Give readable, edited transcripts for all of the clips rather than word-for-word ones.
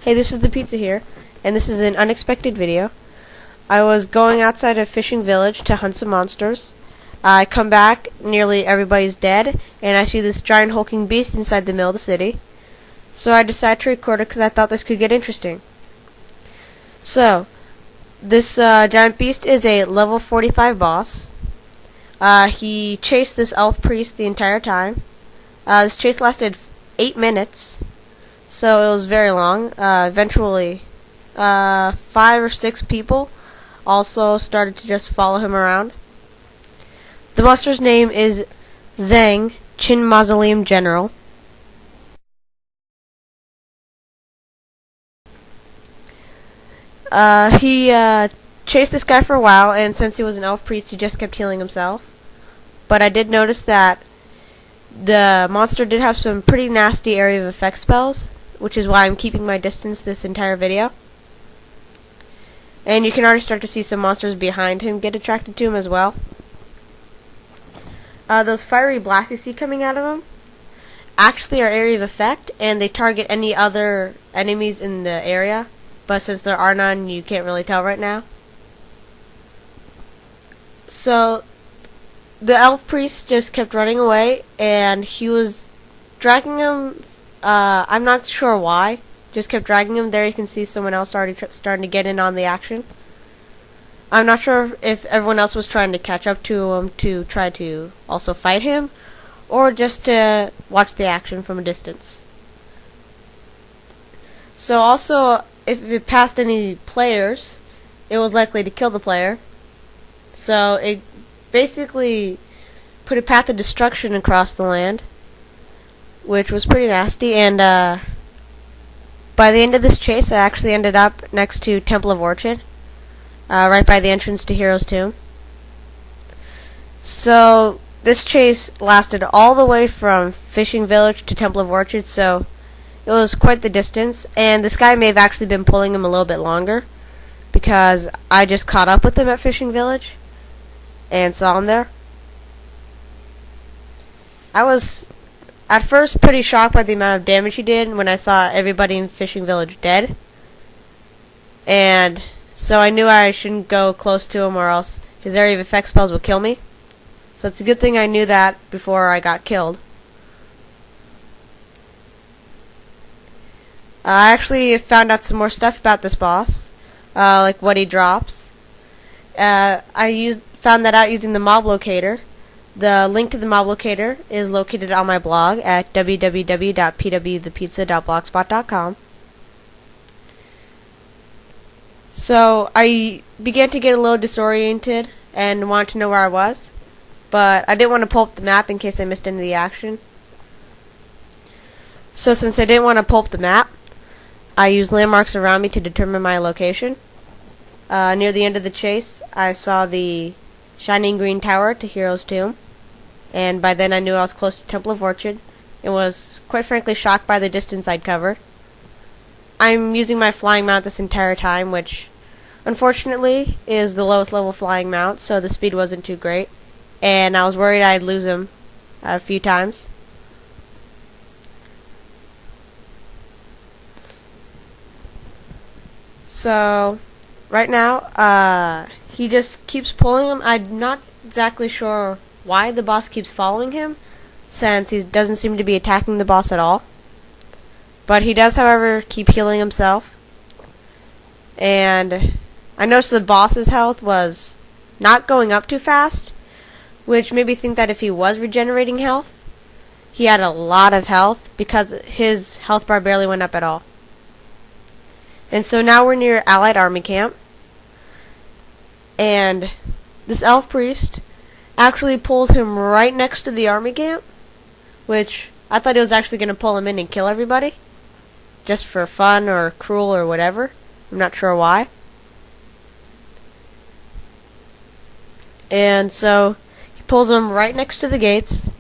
Hey, this is the pizza here, and this is an unexpected video. I was going outside a fishing village to hunt some monsters. I come back, nearly everybody's dead, and I see this giant hulking beast inside the middle of the city. So I decided to record it because I thought this could get interesting. So, this giant beast is a level 45 boss. He chased this elf priest the entire time. This chase lasted 8 minutes. So it was very long. Eventually, 5 or 6 people also started to just follow him around. The monster's name is Zang, Mausoleum General. He chased this guy for a while, and since he was an elf priest, he just kept healing himself. But I did notice that the monster did have some pretty nasty area of effect spells, which is why I'm keeping my distance this entire video. And you can already start to see some monsters behind him get attracted to him as well. Those fiery blasts you see coming out of him actually are area of effect, and they target any other enemies in the area. But since there are none, you can't really tell right now. So the elf priest just kept running away, and he was dragging him. I'm not sure why. Just kept dragging him. There you can see someone else already starting to get in on the action. I'm not sure if everyone else was trying to catch up to him to try to also fight him, or just to watch the action from a distance. So also, if it passed any players, it was likely to kill the player. So it basically put a path of destruction across the land, which was pretty nasty. And by the end of this chase, I actually ended up next to Temple of Orchid, right by the entrance to Hero's Tomb. So this chase lasted all the way from Fishing Village to Temple of Orchid, so it was quite the distance. And this guy may have actually been pulling him a little bit longer, because I just caught up with him at Fishing Village and saw him there. I was at first pretty shocked by the amount of damage he did when I saw everybody in Fishing Village dead. And so I knew I shouldn't go close to him, or else his area of effect spells would kill me. So it's a good thing I knew that before I got killed. I actually found out some more stuff about this boss, like what he drops. I found that out using the mob locator. The link to the mob locator is located on my blog at www.pwthepizza.blogspot.com. So I began to get a little disoriented and wanted to know where I was, but I didn't want to pull up the map in case I missed any of the action. So since I didn't want to pull up the map, I used landmarks around me to determine my location. Near the end of the chase, I saw the shining green tower to Hero's Tomb, and by then I knew I was close to Temple of Orchid, and was quite frankly shocked by the distance I'd covered. I'm using my flying mount this entire time, which unfortunately is the lowest level flying mount, so the speed wasn't too great, and I was worried I'd lose him a few times. So right now, he just keeps pulling him. I'm not exactly sure why the boss keeps following him, since he doesn't seem to be attacking the boss at all. But he does, however, keep healing himself. And I noticed the boss's health was not going up too fast, which made me think that if he was regenerating health, he had a lot of health, because his health bar barely went up at all. And so now we're near Allied Army Camp, and this elf priest actually pulls him right next to the army camp, which I thought he was actually going to pull him in and kill everybody, just for fun or cruel or whatever. I'm not sure why. And so he pulls him right next to the gates,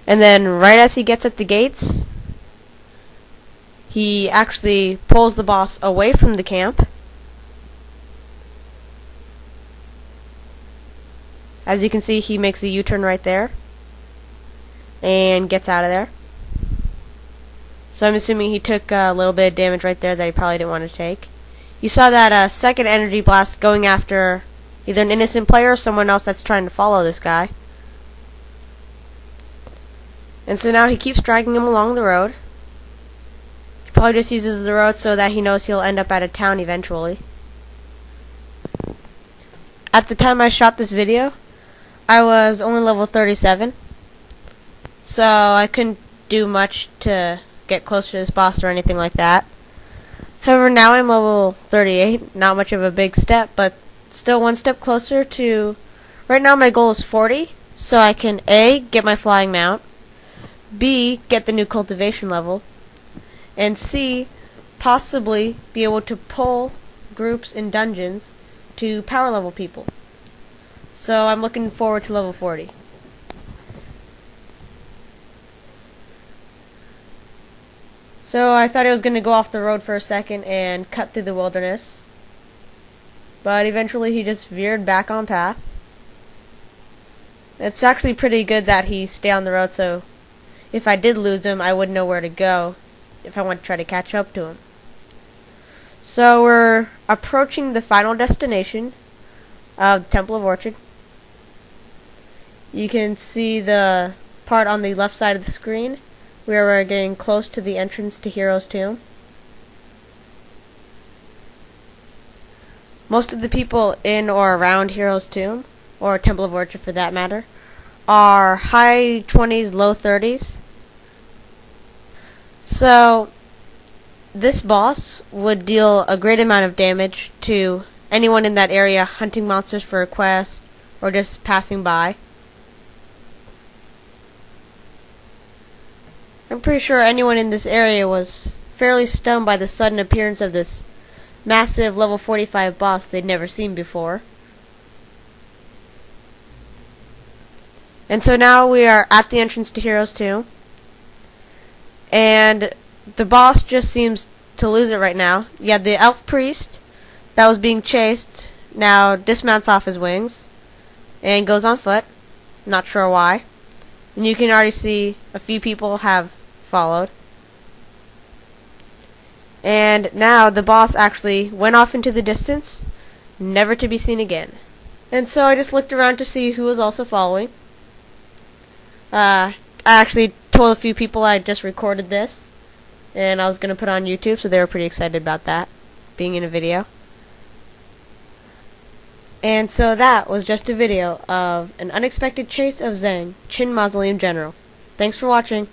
and then right as he gets at the gates, he actually pulls the boss away from the camp. As you can see, he makes a U-turn right there and gets out of there. So I'm assuming he took a little bit of damage right there that he probably didn't want to take. You saw that second energy blast going after either an innocent player or someone else that's trying to follow this guy. And so now he keeps dragging him along the road. He probably just uses the road so that he knows he'll end up at a town eventually. At the time I shot this video, I was only level 37. So I couldn't do much to get close to this boss or anything like that. However, now I'm level 38. Not much of a big step, but still one step closer to... Right now my goal is 40, so I can A, get my flying mount, B, get the new cultivation level, and C, possibly be able to pull groups in dungeons to power level people. So I'm looking forward to level 40. So I thought I was going to go off the road for a second and cut through the wilderness. But eventually he just veered back on path. It's actually pretty good that he stayed on the road, so if I did lose him, I would know where to go if I want to try to catch up to him. So we're approaching the final destination of the Temple of Orchid. You can see the part on the left side of the screen where we're getting close to the entrance to Hero's Tomb. Most of the people in or around Hero's Tomb, or Temple of Orchid for that matter, are high 20s, low 30s. So this boss would deal a great amount of damage to anyone in that area hunting monsters for a quest or just passing by. I'm pretty sure anyone in this area was fairly stunned by the sudden appearance of this massive level 45 boss they'd never seen before. And so now we are at the entrance to Hero's Tomb. And the boss just seems to lose it right now. Yeah, the elf priest that was being chased now dismounts off his wings and goes on foot. Not sure why. And you can already see a few people have followed. And now the boss actually went off into the distance, never to be seen again. And so I just looked around to see who was also following. I actually told a few people I just recorded this, and I was going to put it on YouTube, so they were pretty excited about that, being in a video. And so that was just a video of an unexpected chase of Zang, Mausoleum General. Thanks for watching.